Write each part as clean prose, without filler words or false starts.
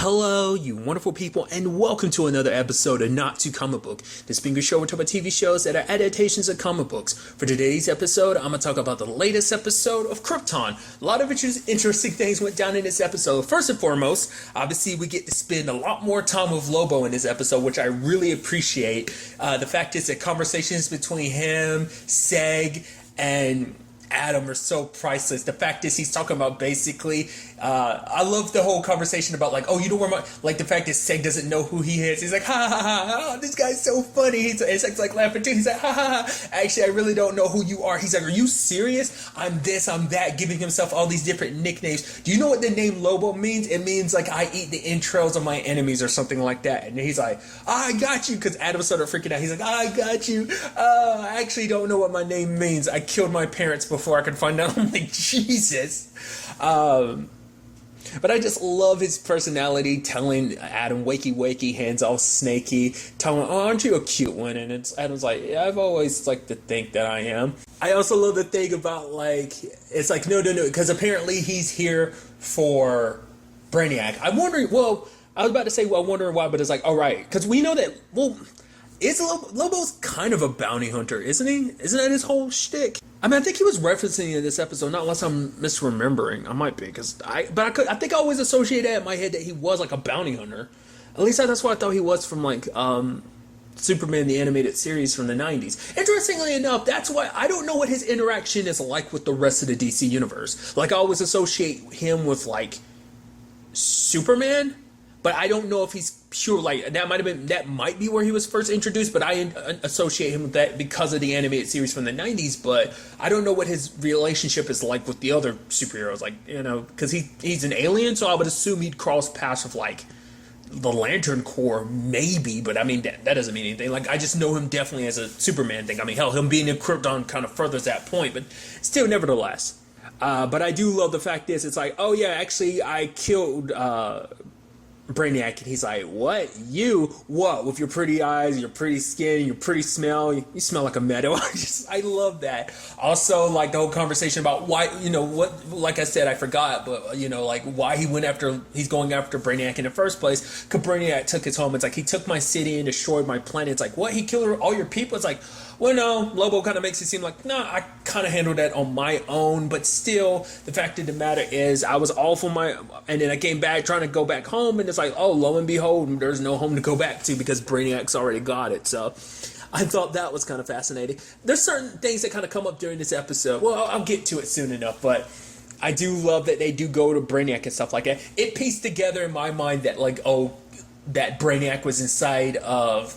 Hello, you wonderful people, and welcome to another episode of Not Too Comic Book. This being a show we talk about TV shows that are adaptations of comic books. For today's episode, I'm going to talk about the latest episode of Krypton. A lot of interesting things went down in this episode. First and foremost, obviously we get to spend a lot more time with Lobo in this episode, which I really appreciate. The fact is that conversations between him, Seg, and Adam are so priceless. The fact is he's talking about basically I love the whole conversation about like, oh, you know where my, like the fact that Seg doesn't know who he is. He's like, ha ha ha, oh, this guy's so funny. Seg's like laughing too. He's like, ha ha ha, actually I really don't know who you are. He's like, are you serious? I'm this, I'm that, giving himself all these different nicknames. Do you know what the name Lobo means? It means like I eat the entrails of my enemies or something like that. And he's like, I got you, because Adam started freaking out. He's like, I got you. I actually don't know what my name means. I killed my parents before I could find out. I'm like, Jesus. But I just love his personality, telling Adam wakey wakey, hands all snaky, telling him, oh, aren't you a cute one? And Adam's like, yeah, I've always liked to think that I am. I also love the thing about like, it's like, no, because apparently he's here for Brainiac. I'm wondering, well, I was about to say, well, I'm wondering why, but it's like, all right, because we know that, well, Lobo's kind of a bounty hunter, isn't he? Isn't that his whole shtick? I mean, I think he was referencing in this episode, not unless I'm misremembering. I might be, because I think I always associated in my head that he was like a bounty hunter. At least that's what I thought he was from like Superman the animated series from the 90s. Interestingly enough, that's why I don't know what his interaction is like with the rest of the DC universe. Like I always associate him with like Superman, but I don't know if he's pure, like, that might be where he was first introduced, but I associate him with that because of the animated series from the 90s, but I don't know what his relationship is like with the other superheroes, like, you know, because he's an alien, so I would assume he'd cross paths with, like, the Lantern Corps, maybe, but I mean, that doesn't mean anything. Like, I just know him definitely as a Superman thing. I mean, hell, him being in Krypton kind of furthers that point, but still, nevertheless. But I do love the fact is, it's like, oh yeah, actually, I killed, Brainiac, and he's like, what? You? What? With your pretty eyes, your pretty skin, your pretty smell, you smell like a meadow. I love that. Also, like the whole conversation about why, you know, what, like I said, I forgot, but, you know, like why he's going after Brainiac in the first place, because Brainiac took his home. It's like, he took my city and destroyed my planet. It's like, what? He killed all your people? It's like, well, no, Lobo kind of makes it seem like, no, I kind of handled that on my own, but still, the fact of the matter is, I was off on and then I came back trying to go back home, and it's like, oh, lo and behold, there's no home to go back to because Brainiac's already got it, so I thought that was kind of fascinating. There's certain things that kind of come up during this episode. Well, I'll get to it soon enough, but I do love that they do go to Brainiac and stuff like that. It pieced together in my mind that, like, oh, that Brainiac was inside of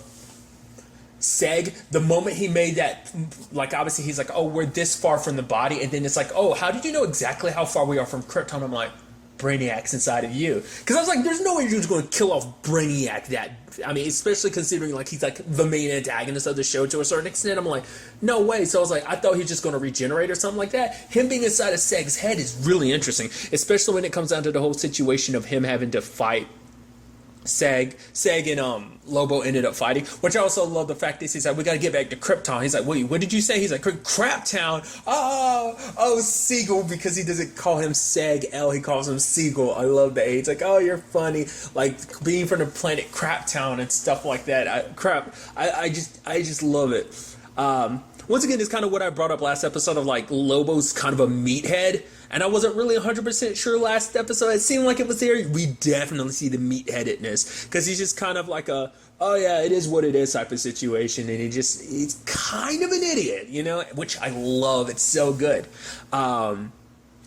Seg. The moment he made that, like, obviously he's like, oh, we're this far from the body, and then it's like, oh, how did you know exactly how far we are from Krypton? I'm like, Brainiac's inside of you, because I was like, there's no way you're just going to kill off Brainiac. That, I mean, especially considering like he's like the main antagonist of the show to a certain extent. I'm like, no way. So I was like, I thought he was just going to regenerate or something like that. Him being inside of Seg's head is really interesting, especially when it comes down to the whole situation of him having to fight Seg and Lobo ended up fighting, which I also love the fact that he's like, we gotta get back to Krypton. He's like, wait, what did you say? He's like, Craptown. Oh, Siegel, because he doesn't call him Seg L, he calls him Siegel. I love that. He's like, oh, you're funny, like being from the planet Craptown and stuff like that. I just love it. Once again, it's kind of what I brought up last episode of like Lobo's kind of a meathead, and I wasn't really 100% sure last episode. It seemed like it was there. We definitely see the meatheadedness, because he's just kind of like a, oh yeah, it is what it is type of situation, and he's kind of an idiot, you know, which I love. It's so good.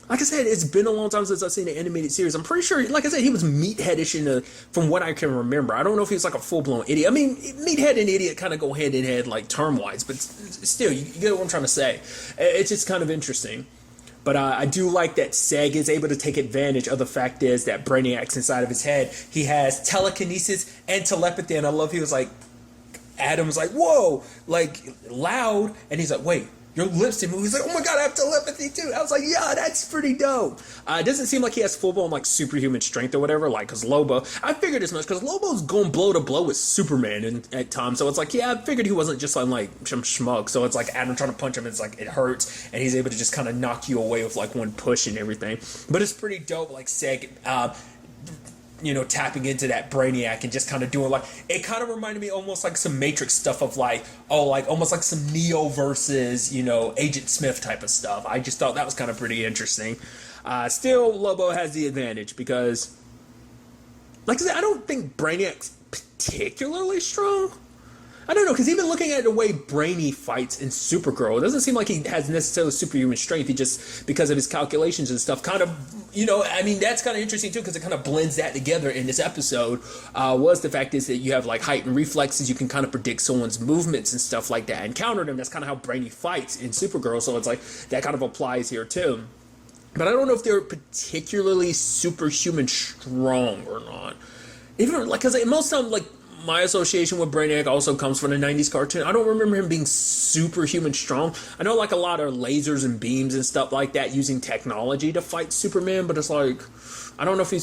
Like I said, it's been a long time since I've seen an animated series. I'm pretty sure, like I said, he was meatheadish from what I can remember. I don't know if he was like a full-blown idiot. I mean, meathead and idiot kind of go hand in hand, like term-wise, but still, you get what I'm trying to say. It's just kind of interesting. But I do like that Seg is able to take advantage of the fact is that Brainiac's inside of his head. He has telekinesis and telepathy, and I love he was like, Adam's like, whoa, like, loud, and he's like, wait, your lips didn't move. He's like, oh my god, I have telepathy too. I was like, yeah, that's pretty dope. It doesn't seem like he has full-blown like superhuman strength or whatever, like, because Lobo, I figured as much, because Lobo's going blow to blow with Superman at times, so it's like, yeah, I figured he wasn't just like some schmuck, so it's like Adam trying to punch him, it's like, it hurts, and he's able to just kind of knock you away with like one push and everything. But it's pretty dope, like, Seg, tapping into that Brainiac and just kind of doing like, it kind of reminded me almost like some Matrix stuff of like, almost like some Neo versus, Agent Smith type of stuff. I just thought that was kind of pretty interesting. Still, Lobo has the advantage because, like I said, I don't think Brainiac's particularly strong. I don't know, because even looking at the way Brainy fights in Supergirl, it doesn't seem like he has necessarily superhuman strength. He just, because of his calculations and stuff, kind of, that's kind of interesting too, because it kind of blends that together in this episode. Was the fact is that you have like heightened reflexes, you can kind of predict someone's movements and stuff like that and counter them. That's kind of how Brainy fights in Supergirl, so it's like that kind of applies here too. But I don't know if they're particularly superhuman strong or not. Even like, because most of them, like, my association with Brainiac also comes from the 90s cartoon. I don't remember him being superhuman strong. I know like a lot of lasers and beams and stuff like that using technology to fight Superman, but it's like, I don't know if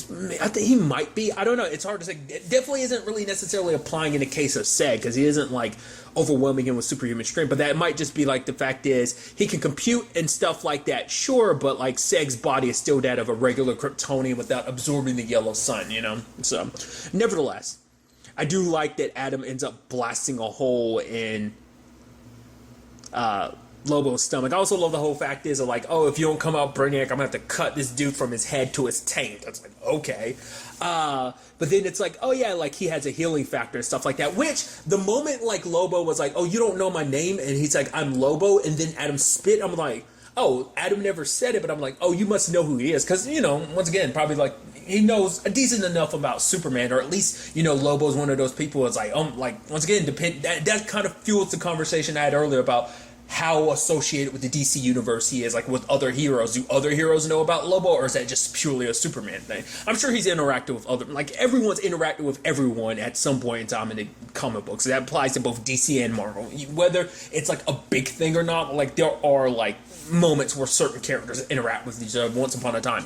I think he might be. I don't know. It's hard to say. It definitely isn't really necessarily applying in the case of Seg, because he isn't like overwhelming him with superhuman strength, but that might just be like the fact is he can compute and stuff like that, sure, but like Seg's body is still that of a regular Kryptonian without absorbing the yellow sun, So, nevertheless, I do like that Adam ends up blasting a hole in Lobo's stomach. I also love the whole fact is like, if you don't come out Brainiac, I'm gonna have to cut this dude from his head to his taint. That's like, okay. But then it's like, like he has a healing factor and stuff like that, which the moment like Lobo was like, you don't know my name, and he's like, I'm Lobo, and then Adam spit, I'm like, Adam never said it, but I'm like, you must know who he is, because, once again, probably like, he knows decent enough about Superman, or at least, Lobo's one of those people that's like, once again, that kind of fuels the conversation I had earlier about how associated with the DC universe he is, like with other heroes. Do other heroes know about Lobo, or is that just purely a Superman thing? I'm sure he's interacted with other, like everyone's interacted with everyone at some point in time in the comic books. That applies to both DC and Marvel. Whether it's like a big thing or not, like there are like moments where certain characters interact with each other once upon a time,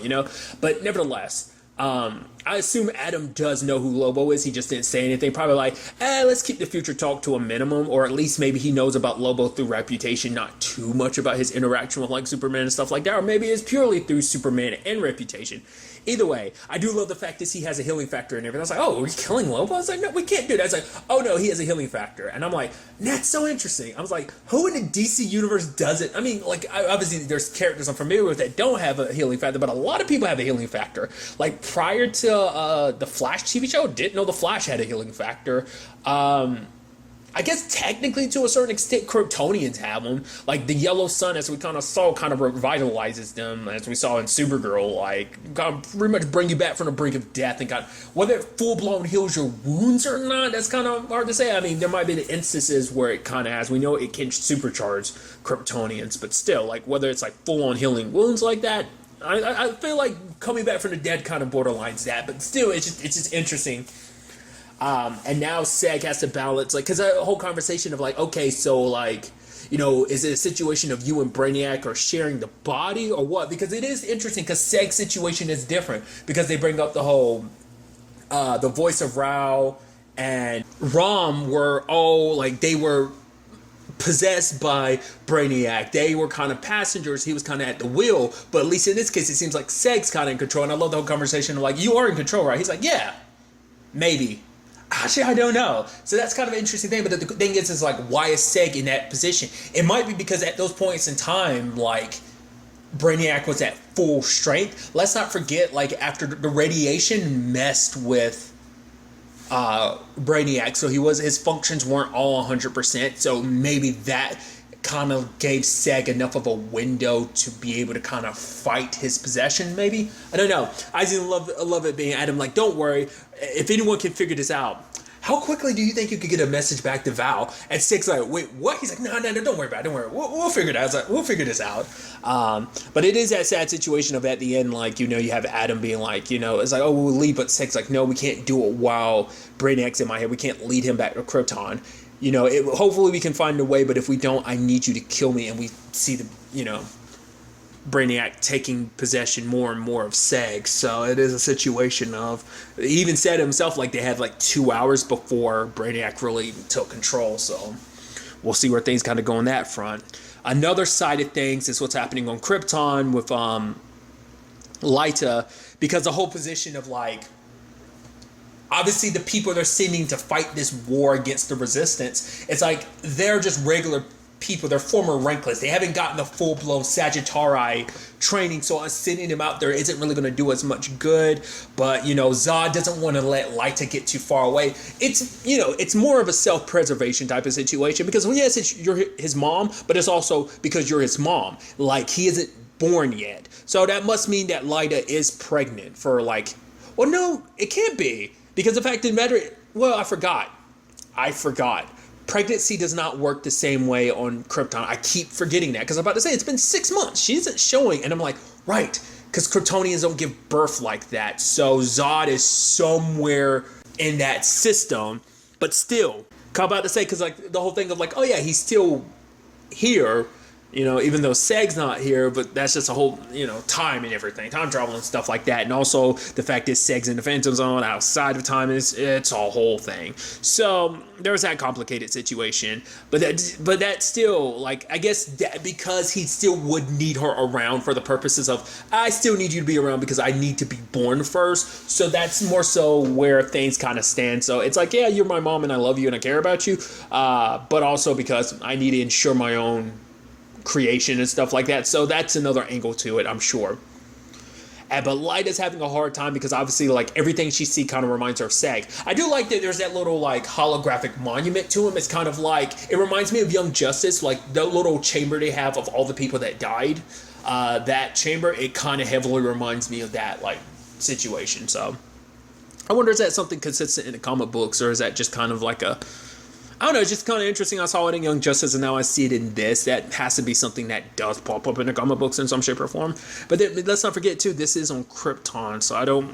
But nevertheless, I assume Adam does know who Lobo is. He just didn't say anything. Probably like, let's keep the future talk to a minimum, or at least maybe he knows about Lobo through reputation, not too much about his interaction with like Superman and stuff like that, or maybe it's purely through Superman and reputation. Either way, I do love the fact that he has a healing factor and everything. I was like, are we killing Lobo? I was like, no, we can't do that. I was like, no, he has a healing factor. And I'm like, that's so interesting. I was like, who in the DC universe doesn't? I mean, like, obviously there's characters I'm familiar with that don't have a healing factor, but a lot of people have a healing factor. Like, prior to the Flash TV show, didn't know the Flash had a healing factor. I guess technically to a certain extent Kryptonians have them. Like the yellow sun, as we kind of saw, kind of revitalizes them, as we saw in Supergirl, like kind of pretty much bring you back from the brink of death, and whether it full-blown heals your wounds or not, that's kind of hard to say. I mean, there might be the instances where it kind of has. We know it can supercharge Kryptonians, but still, like whether it's like full-on healing wounds like that, I feel like coming back from the dead kind of borderlines that, but still, it's just interesting. And now Seg has to balance, like, because the whole conversation of like, okay, so like, is it a situation of you and Brainiac are sharing the body or what? Because it is interesting, because Seg's situation is different, because they bring up the whole, the voice of Rao and Rom were all like, they were possessed by Brainiac. They were kind of passengers. He was kind of at the wheel, but at least in this case, it seems like Seg's kind of in control. And I love the whole conversation of like, you are in control, right? He's like, yeah, maybe. Actually, I don't know. So that's kind of an interesting thing. But the thing is like, why is Seg in that position? It might be because at those points in time, like, Brainiac was at full strength. Let's not forget, like, after the radiation messed with Brainiac, so his functions weren't all 100%. So maybe that kind of gave Seg enough of a window to be able to kind of fight his possession, maybe? I don't know. I just love it being Adam, like, don't worry, if anyone can figure this out, how quickly do you think you could get a message back to Val? And Seg's like, wait, what? He's like, no, don't worry about it, don't worry, we'll figure it out. I was like, we'll figure this out. But it is that sad situation of at the end, like, you have Adam being like, it's like, we'll leave, but Seg's like, no, we can't do it while Brainiac's in my head, we can't lead him back to Krypton. Hopefully we can find a way, but if we don't, I need you to kill me. And we see the, Brainiac taking possession more and more of Seg. So it is a situation of, he even said himself, like, they had like 2 hours before Brainiac really took control. So we'll see where things kind of go on that front. Another side of things is what's happening on Krypton with Lyta, because the whole position of like, obviously the people they're sending to fight this war against the resistance, it's like they're just regular people. They're former rankless. They haven't gotten the full-blown Sagittari training, so us sending them out there isn't really going to do as much good. But, you know, Zod doesn't want to let Lyta get too far away. It's, you know, it's more of a self-preservation type of situation because, well, yes, you're his mom, but it's also because you're his mom. Like, he isn't born yet. So that must mean that Lyta is pregnant for, like, well, no, it can't be. Because the fact of the matter, well, I forgot. Pregnancy does not work the same way on Krypton. I keep forgetting that because I'm about to say it's been 6 months. She isn't showing. And I'm like, right, because Kryptonians don't give birth like that. So Zod is somewhere in that system. But still, I'm about to say, because like the whole thing of like, oh yeah, he's still here. You know, even though Seg's not here, but that's just a whole, you know, time and everything, time travel and stuff like that. And also the fact that Seg's in the Phantom Zone outside of time, it's a whole thing. So there's that complicated situation. But that still, like, I guess that because he still would need her around for the purposes of, I still need you to be around because I need to be born first. So that's more so where things kind of stand. So it's like, yeah, you're my mom and I love you and I care about you. But also because I need to ensure my own creation and stuff like that. So that's another angle to it, I'm sure. But Lyta's having a hard time because obviously like everything she sees kind of reminds her of Seg. I do like that there's that little like holographic monument to him. It's kind of like, it reminds me of Young Justice, like the little chamber they have of all the people that died. That chamber, it kind of heavily reminds me of that like situation. So I wonder, is that something consistent in the comic books, or is that just kind of like a, I don't know, it's just kind of interesting. I saw it in Young Justice and now I see it in this. That has to be something that does pop up in the comic books in some shape or form. But let's not forget too, this is on Krypton, so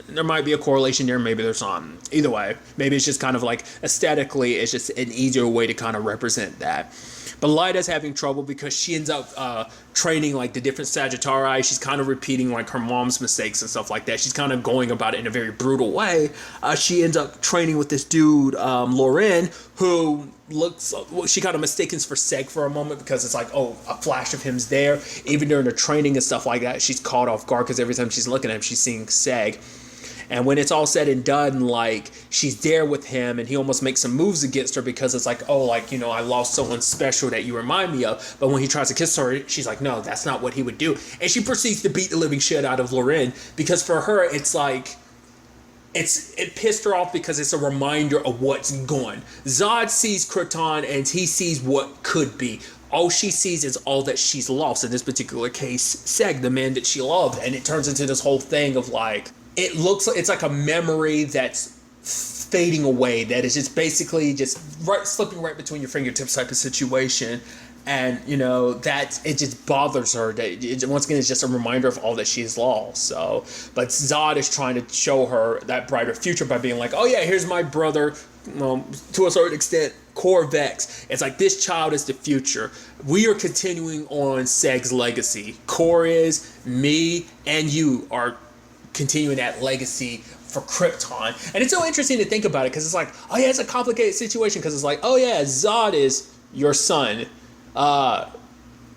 there might be a correlation there, maybe there's not. Either way, maybe it's just kind of like aesthetically, it's just an easier way to kind of represent that. But Lyta's having trouble because she ends up training like the different Sagittari. She's kind of repeating like her mom's mistakes and stuff like that. She's kind of going about it in a very brutal way. She ends up training with this dude, Loren, who looks, she kind of mistakes for Seg for a moment because it's like, oh, a flash of him's there. Even during the training and stuff like that, she's caught off guard because every time she's looking at him, she's seeing Seg. And when it's all said and done, like, she's there with him and he almost makes some moves against her because it's like, oh, like, you know, I lost someone special that you remind me of. But when he tries to kiss her, she's like, no, that's not what he would do. And she proceeds to beat the living shit out of Loren because for her, it's like, it pissed her off because it's a reminder of what's gone. Zod sees Krypton and he sees what could be. All she sees is all that she's lost. In this particular case, Seg, the man that she loved. And it turns into this whole thing of like, it looks like it's like a memory that's fading away, that is just basically just slipping right between your fingertips type of situation. And, you know, that it just bothers her. That once again, it's just a reminder of all that she's lost. So, but Zod is trying to show her that brighter future by being like, oh yeah, here's my brother, to a certain extent, Corvex. It's like, this child is the future. We are continuing on Seg's legacy. Core is, me and you are continuing that legacy for Krypton. And it's so interesting to think about it because it's like, oh yeah, it's a complicated situation because it's like, oh yeah, Zod is your son.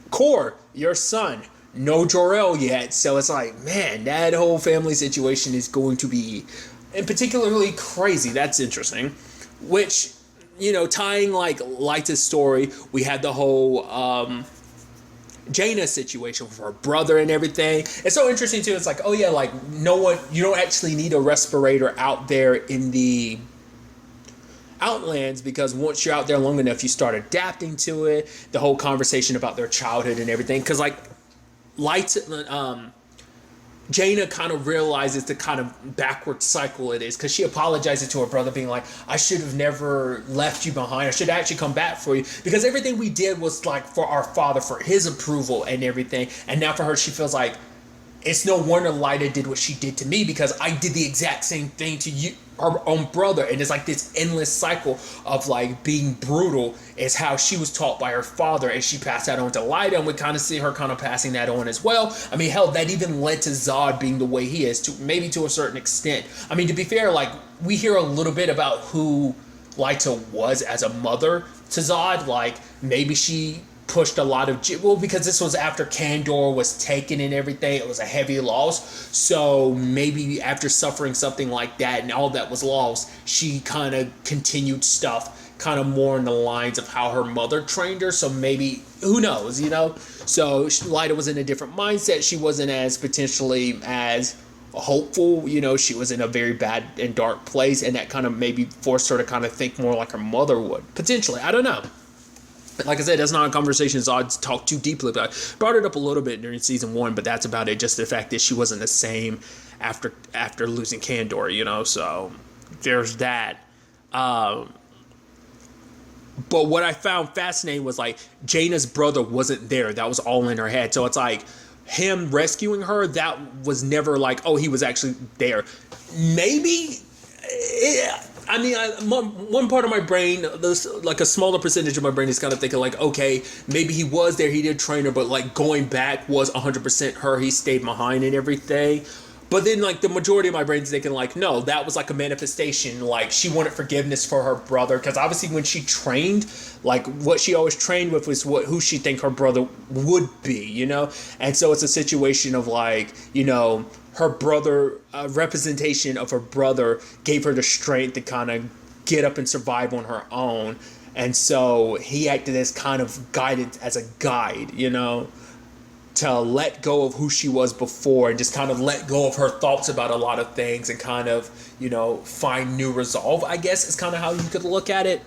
Core, your son. No Jor-El yet. So it's like, man, that whole family situation is going to be particularly crazy. That's interesting. Which, you know, tying like Lyta's story, we had the whole Jaina situation with her brother and everything. It's so interesting too. It's like, oh yeah, like you don't actually need a respirator out there in the Outlands because once you're out there long enough, you start adapting to it. The whole conversation about their childhood and everything. Because like Jaina kind of realizes the kind of backward cycle it is because she apologizes to her brother being like, I should have never left you behind. I should actually come back for you because everything we did was like for our father, for his approval and everything. And now for her, she feels like it's no wonder Lyta did what she did to me because I did the exact same thing to you, her own brother. And it's like this endless cycle of like being brutal is how she was taught by her father, and she passed that on to Lyta, and we kind of see her kind of passing that on as well. I mean, hell, that even led to Zod being the way he is, maybe to a certain extent. I mean, to be fair, like, we hear a little bit about who Lyta was as a mother to Zod. Like, maybe she pushed a lot of, well, because this was after Kandor was taken and everything, it was a heavy loss. So maybe after suffering something like that and all that was lost, she kind of continued stuff kind of more in the lines of how her mother trained her. So maybe, who knows, you know? So Lyta was in a different mindset. She wasn't as potentially as hopeful, you know, she was in a very bad and dark place, and that kind of maybe forced her to kind of think more like her mother would. Potentially, I don't know. Like I said, that's not a conversation Zod talked too deeply about. I brought it up a little bit during season 1, but that's about it. Just the fact that she wasn't the same after losing Kandor, you know, so there's that. But what I found fascinating was, like, Jaina's brother wasn't there. That was all in her head. So it's like, him rescuing her, that was never like, oh, he was actually there. Maybe, I mean, one part of my brain, like a smaller percentage of my brain is kind of thinking like, okay, maybe he was there, he did train her, but like going back was 100% her, he stayed behind and everything. But then, like, the majority of my brain is thinking, like, no, that was like a manifestation. Like, she wanted forgiveness for her brother. Because obviously when she trained, like, what she always trained with was who she think her brother would be, you know? And so it's a situation of, like, you know, her brother, representation of her brother gave her the strength to kind of get up and survive on her own. And so he acted as kind of guided, as a guide, you know, to let go of who she was before and just kind of let go of her thoughts about a lot of things and kind of, you know, find new resolve, I guess is kind of how you could look at it.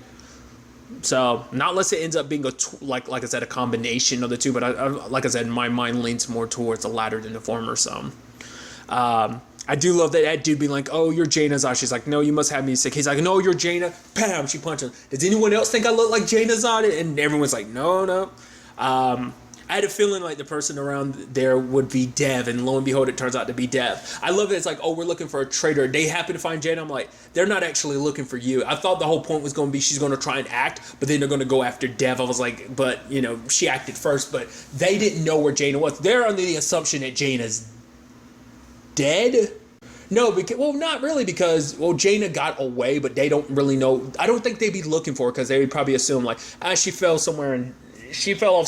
So, not unless it ends up being like I said, a combination of the two, but like I said, my mind leans more towards the latter than the former. So, I do love that dude being like, oh, you're Jaina Zod. She's like, no, you must have me sick. He's like, no, you're Jaina. Bam, she punched him. Does anyone else think I look like Jaina Zod? And everyone's like, no. I had a feeling like the person around there would be Dev, and lo and behold, it turns out to be Dev. I love it. It's like, oh, we're looking for a traitor. They happen to find Jaina. I'm like, they're not actually looking for you. I thought the whole point was going to be she's going to try and act, but then they're going to go after Dev. I was like, but, you know, she acted first, but they didn't know where Jaina was. They're under the assumption that Jaina's dead. No, because, well, not really, because, well, Jaina got away, but they don't really know. I don't think they'd be looking for her, because they would probably assume, like, she fell off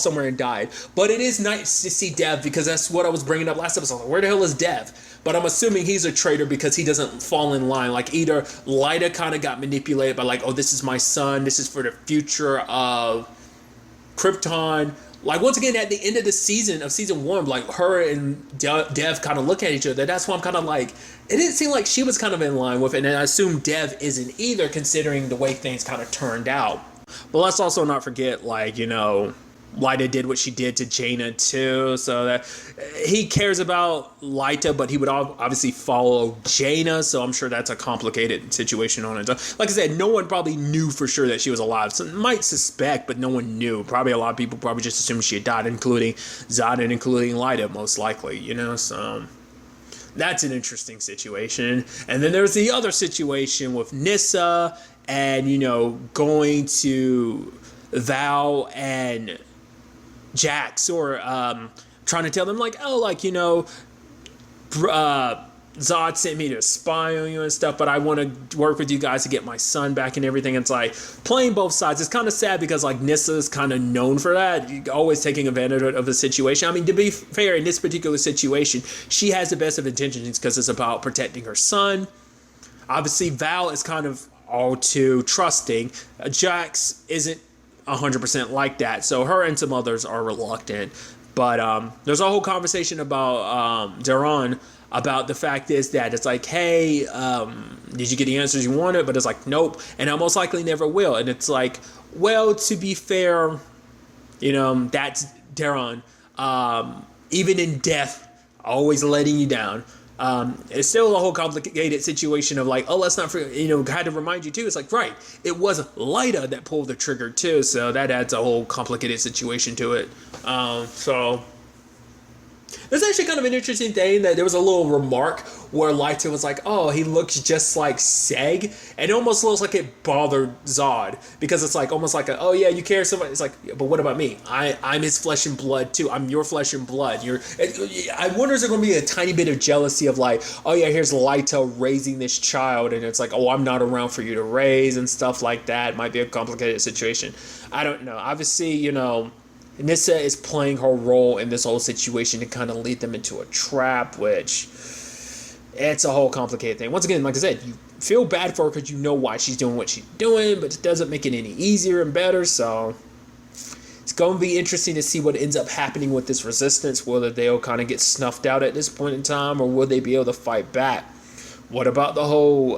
somewhere and died. But it is nice to see Dev, because that's what I was bringing up last episode. Like, where the hell is Dev? But I'm assuming he's a traitor because he doesn't fall in line. Like, either Lyta kind of got manipulated by, like, oh, this is my son, this is for the future of Krypton. Like, once again, at the end of the season, of season 1, like, her and Dev kind of look at each other. That's why I'm kind of like, it didn't seem like she was kind of in line with it. And I assume Dev isn't either, considering the way things kind of turned out. But let's also not forget, like, you know, Lyta did what she did to Jaina too, so that he cares about Lyta, but he would obviously follow Jaina, so I'm sure that's a complicated situation on it. Like I said, no one probably knew for sure that she was alive. So might suspect, but no one knew. Probably a lot of people probably just assumed she had died, including Zod and including Lyta, most likely, you know, so that's an interesting situation. And then there's the other situation with Nyssa and, you know, going to Val and Jax, or trying to tell them, like, oh, like, you know, Zod sent me to spy on you and stuff, but I want to work with you guys to get my son back and everything. It's like playing both sides. It's kind of sad because, like, Nyssa is kind of known for that, always taking advantage of the situation. I mean, to be fair, in this particular situation, she has the best of intentions because it's about protecting her son. Obviously, Val is kind of all too trusting. Jax isn't 100% like that, so her and some others are reluctant. But there's a whole conversation about Daron, about the fact is that it's like, hey, did you get the answers you wanted? But it's like, nope, and I most likely never will. And it's like, well, to be fair, you know, that's Daron. Even in death, always letting you down. It's still a whole complicated situation of, like, oh, let's not forget, you know, had to remind you too. It's like, right, it was Lyta that pulled the trigger too, so that adds a whole complicated situation to it. So there's actually kind of an interesting thing that there was a little remark where Lyta was like, oh, he looks just like Seg, and it almost looks like it bothered Zod, because it's like almost like oh yeah, you care so much. It's like, yeah, but what about me? I'm his flesh and blood too. I'm your flesh and blood. I wonder, is there going to be a tiny bit of jealousy of, like, oh yeah, here's Lyta raising this child, and it's like, oh, I'm not around for you to raise and stuff like that. Might be a complicated situation. I don't know. Obviously, you know, Nissa is playing her role in this whole situation to kind of lead them into a trap, which it's a whole complicated thing. Once again, like I said, you feel bad for her because you know why she's doing what she's doing, but it doesn't make it any easier and better. So it's going to be interesting to see what ends up happening with this resistance, whether they'll kind of get snuffed out at this point in time, or will they be able to fight back. What about the whole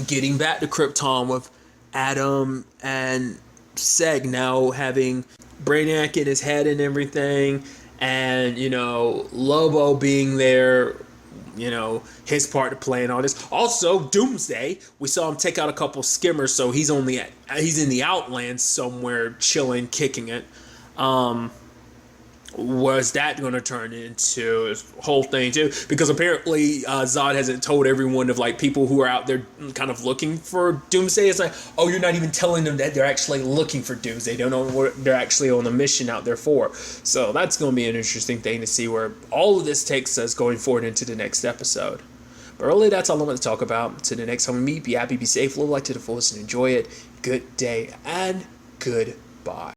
getting back to Krypton with Adam and Seg now having Brainiac in his head and everything, and, you know, Lobo being there, you know, his part to play in all this. Also, Doomsday, we saw him take out a couple skimmers, so he's in the Outlands somewhere chilling, kicking it. Was that going to turn into this whole thing too? Because apparently Zod hasn't told everyone of, like, people who are out there kind of looking for Doomsday. It's like, oh, you're not even telling them that they're actually looking for Doomsday. They don't know what they're actually on a mission out there for. So that's going to be an interesting thing to see where all of this takes us going forward into the next episode. But really, that's all I'm going to talk about. Until the next time we meet, be happy, be safe, live life to the fullest, and enjoy it. Good day and goodbye.